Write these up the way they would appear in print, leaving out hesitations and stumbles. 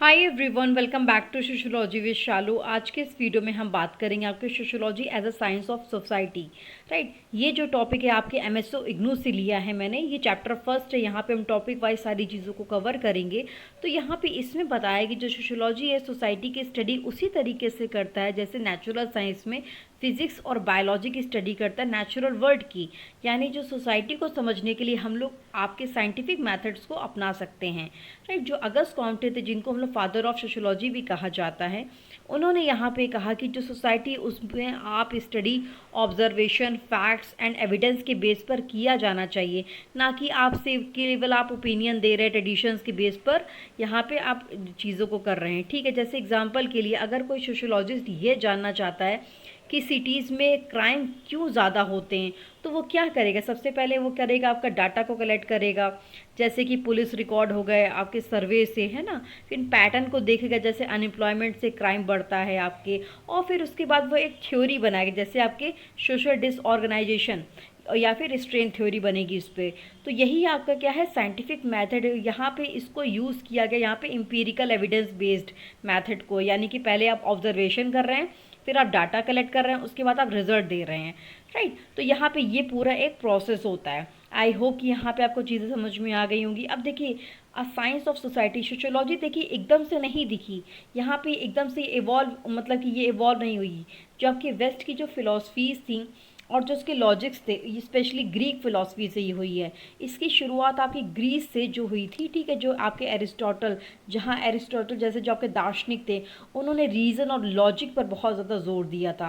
Hi everyone, welcome back to sociology with Shalu. आज के इस वीडियो में हम बात करेंगे आपके sociology as a science of society. Right, ये जो टॉपिक है आपके एमएसओ इग्नू से लिया है मैंने। ये चैप्टर फर्स्ट है, यहाँ पे हम टॉपिक वाइज सारी चीज़ों को कवर करेंगे। तो यहाँ पे इसमें बताया कि जो सोशियोलॉजी है सोसाइटी की स्टडी उसी तरीके से करता है जैसे नेचुरल साइंस में फिजिक्स और बायोलॉजी की स्टडी करता है नेचुरल वर्ल्ड की। यानी जो सोसाइटी को समझने के लिए हम लोग आपके साइंटिफिक मेथड्स को अपना सकते हैं। राइट, जो अगस्त कॉम्टे थे जिनको हम लोग फादर ऑफ सोशियोलॉजी भी कहा जाता है, उन्होंने यहाँ पे कहा कि जो सोसाइटी उसमें आप study observation facts and evidence के बेस पर किया जाना चाहिए, ना कि आप सिर्फ केवल आप ओपिनियन दे रहे हैं ट्रेडिशंस के बेस पर यहाँ पे आप चीज़ों को कर रहे हैं। ठीक है, जैसे एग्जांपल के लिए अगर कोई सोशियोलॉजिस्ट ये जानना चाहता है कि सिटीज़ में क्राइम क्यों ज़्यादा होते हैं, तो वो क्या करेगा? सबसे पहले वो करेगा आपका डाटा को कलेक्ट करेगा, जैसे कि पुलिस रिकॉर्ड हो गए आपके सर्वे से, है ना। फिर पैटर्न को देखेगा, जैसे अनएम्प्लॉयमेंट से क्राइम बढ़ता है आपके। और फिर उसके बाद वो एक थ्योरी बनाएगा, जैसे आपके सोशल डिसऑर्गेनाइजेशन या फिर स्ट्रेन थ्योरी बनेगी इस पर। तो यही आपका क्या है, साइंटिफिक मेथड। यहाँ पे इसको यूज़ किया गया यहाँ पे एम्पिरिकल एविडेंस बेस्ड मेथड को, यानी कि पहले आप ऑब्जर्वेशन कर रहे हैं, फिर आप डाटा कलेक्ट कर रहे हैं, उसके बाद आप रिजल्ट दे रहे हैं। राइट, तो यहाँ पे ये पूरा एक प्रोसेस होता है। आई होप कि यहाँ पे आपको चीज़ें समझ में आ गई होंगी। अब देखिए, साइंस ऑफ सोसाइटी सोशियोलॉजी देखिए एकदम से नहीं दिखी, यहाँ पे एकदम से इवॉल्व, मतलब कि ये इवॉल्व नहीं हुई। जो आपकी वेस्ट की जो फिलोसफीज थी और जो उसके लॉजिक्स थे, स्पेशली ग्रीक फिलोसफी से ये हुई है। इसकी शुरुआत आपकी ग्रीस से जो हुई थी, ठीक है, जो आपके एरिस्टोटल, जहाँ एरिस्टोटल जैसे जो आपके दार्शनिक थे, उन्होंने रीज़न और लॉजिक पर बहुत ज़्यादा जोर दिया था।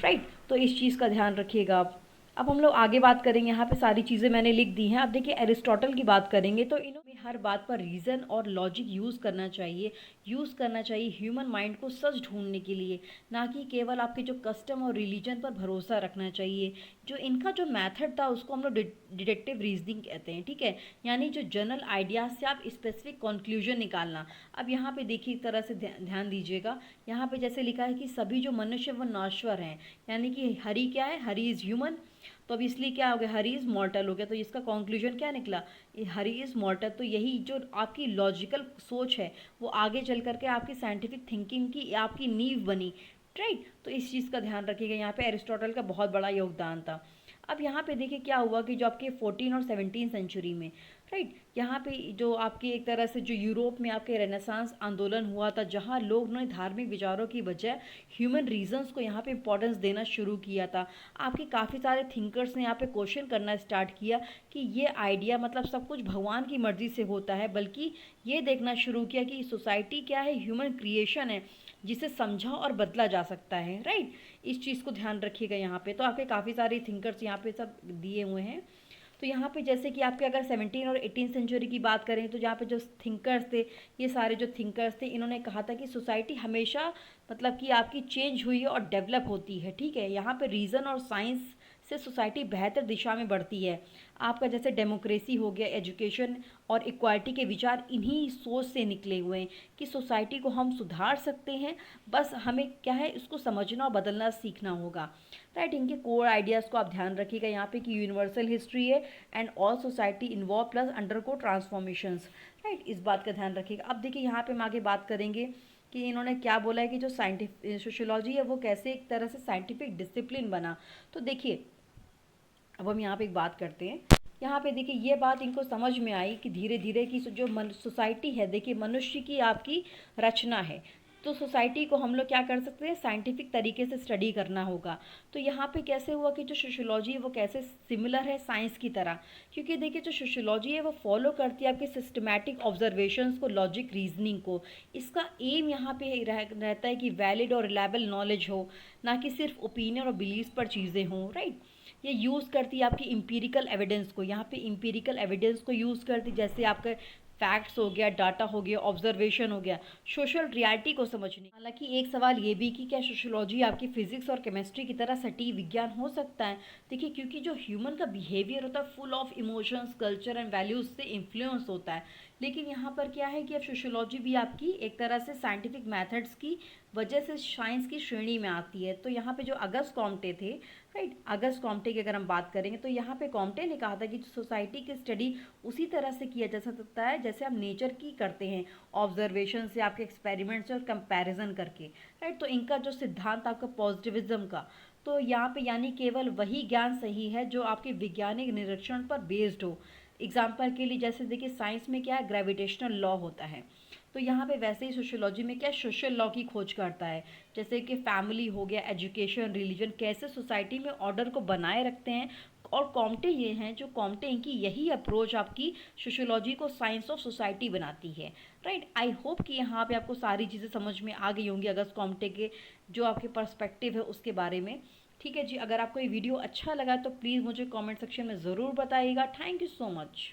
राइट, तो इस चीज़ का ध्यान रखिएगा आप। अब हम लोग आगे बात करेंगे, यहाँ पे सारी चीज़ें मैंने लिख दी हैं। अब देखिए एरिस्टोटल की बात करेंगे तो इन्होंने हर बात पर रीज़न और लॉजिक यूज़ करना चाहिए ह्यूमन माइंड को सच ढूंढने के लिए, ना कि केवल आपके जो कस्टम और रिलीजन पर भरोसा रखना चाहिए। जो इनका जो मेथड था उसको हम लोग डिडक्टिव रीजनिंग कहते हैं। ठीक है, यानी जो जनरल आइडियाज से आप स्पेसिफिक कंक्लूजन निकालना। अब यहाँ पे देखिए एक तरह से ध्यान दीजिएगा, यहाँ पे जैसे लिखा है कि सभी जो मनुष्य वो नश्वर हैं, यानी कि हरि क्या है, हरि इज़ ह्यूमन। तो अब इसलिए क्या हो गया, हरी इज़ मॉर्टल हो गया। तो इसका कंक्लूजन क्या निकला, हरी इज़ मॉर्टल। तो यही जो आपकी लॉजिकल सोच है वो आगे चल करके आपकी साइंटिफिक थिंकिंग की आपकी नींव बनी। राइट, तो इस चीज़ का ध्यान रखिएगा, यहाँ पे एरिस्टोटल का बहुत बड़ा योगदान था। अब यहाँ पे देखिए क्या हुआ कि जो आपके 14 और 17 सेंचुरी में, राइट, यहाँ पे जो आपके एक तरह से जो यूरोप में आपके रेनेसांस आंदोलन हुआ था, जहाँ लोग ने धार्मिक विचारों की बजाय ह्यूमन रीजंस को यहाँ पे इंपॉर्टेंस देना शुरू किया था। आपके काफ़ी सारे थिंकर्स ने यहाँ पे क्वेश्चन करना स्टार्ट किया कि ये आइडिया, मतलब सब कुछ भगवान की मर्जी से होता है, बल्कि ये देखना शुरू किया कि सोसाइटी क्या है, ह्यूमन क्रिएशन है जिसे समझा और बदला जा सकता है। राइट, इस चीज़ को ध्यान रखिएगा। यहाँ पे तो आपके काफ़ी सारे थिंकर्स यहाँ पे सब दिए हुए हैं। तो यहाँ पे जैसे कि आपके अगर 17 और 18 सेंचुरी की बात करें तो यहाँ पे जो थिंकर्स थे, ये सारे जो थिंकर्स थे, इन्होंने कहा था कि सोसाइटी हमेशा, मतलब कि आपकी चेंज हुई है और डेवलप होती है। ठीक है, यहाँ पे रीज़न और साइंस से सोसाइटी बेहतर दिशा में बढ़ती है। आपका जैसे डेमोक्रेसी हो गया, एजुकेशन और इक्वालिटी के विचार इन्हीं सोच से निकले हुए हैं कि सोसाइटी को हम सुधार सकते हैं, बस हमें क्या है, इसको समझना और बदलना सीखना होगा। राइट, इनके कोर आइडियाज़ को आप ध्यान रखिएगा यहाँ पे कि यूनिवर्सल हिस्ट्री है and all society involve plus under को ट्रांसफॉर्मेशंस। राइट, इस बात का ध्यान रखिएगा। अब देखिए यहाँ पे हम आगे बात करेंगे कि इन्होंने क्या बोला है कि जो साइंटिफिक सोशियोलॉजी है वो कैसे एक तरह से साइंटिफिक डिसिप्लिन बना। तो देखिए, अब हम यहाँ पे एक बात करते हैं। यहाँ पे देखिए ये बात इनको समझ में आई कि धीरे धीरे कि जो सोसाइटी है, देखिए मनुष्य की आपकी रचना है, तो सोसाइटी को हम लोग क्या कर सकते हैं, साइंटिफिक तरीके से स्टडी करना होगा। तो यहाँ पे कैसे हुआ कि जो सोशियोलॉजी है वो कैसे सिमिलर है साइंस की तरह, क्योंकि देखिए जो सोशियोलॉजी है वो फॉलो करती है आपके सिस्टमैटिक ऑब्जर्वेशंस को, लॉजिक रीजनिंग को। इसका एम यहाँ पे रहता है कि वैलिड और रिलायबल नॉलेज हो, ना कि सिर्फ ओपिनियन और बिलीव्स पर चीज़ें हों। राइट, ये यूज़ करती है आपकी इम्पीरिकल एविडेंस को, यहाँ पे इम्पीरिकल एविडेंस को यूज़ करती, जैसे आपका फैक्ट्स हो गया, डाटा हो गया, ऑब्जर्वेशन हो गया, सोशल रियलिटी को समझने। हालांकि एक सवाल ये भी कि क्या सोशियोलॉजी आपकी फिजिक्स और केमिस्ट्री की तरह सटीक विज्ञान हो सकता है? देखिए, क्योंकि जो ह्यूमन का बिहेवियर होता है full of emotions, culture and values से इन्फ्लुएंस होता है। लेकिन यहाँ पर क्या है कि अब सोशियोलॉजी भी आपकी एक तरह से साइंटिफिक मेथड्स की वजह से साइंस की श्रेणी में आती है। तो यहाँ पे जो अगस्त कॉम्टे थे, राइट, अगस्त कॉम्टे की अगर हम बात करेंगे तो यहाँ पे कॉम्टे ने कहा था कि सोसाइटी की स्टडी उसी तरह से किया जा सकता है जैसे हम नेचर की करते हैं, ऑब्जर्वेशन से, आपके एक्सपेरिमेंट से और कंपैरिजन करके, राइट। तो इनका जो सिद्धांत आपका पॉजिटिविज्म का, तो यहाँ पे यानी केवल वही ज्ञान सही है जो आपके वैज्ञानिक निरीक्षण पर बेस्ड हो। एग्जाम्पल के लिए जैसे देखिए साइंस में क्या है, ग्रेविटेशनल लॉ होता है, तो यहाँ पे वैसे ही सोशियोलॉजी में क्या सोशल लॉ की खोज करता है, जैसे कि फैमिली हो गया, एजुकेशन, रिलीजन, कैसे सोसाइटी में ऑर्डर को बनाए रखते हैं। और कॉम्टे ये हैं जो कॉम्टे इनकी यही अप्रोच आपकी सोशियोलॉजी को साइंस ऑफ सोसाइटी बनाती है, राइट। आई होप कि यहाँ पे आपको सारी चीज़ें समझ में आ गई होंगी अगस्त कॉम्टे के जो आपके पर्सपेक्टिव है उसके बारे में। ठीक है जी, अगर आपको ये वीडियो अच्छा लगा तो प्लीज़ मुझे कमेंट सेक्शन में ज़रूर बताइएगा। Thank you so much.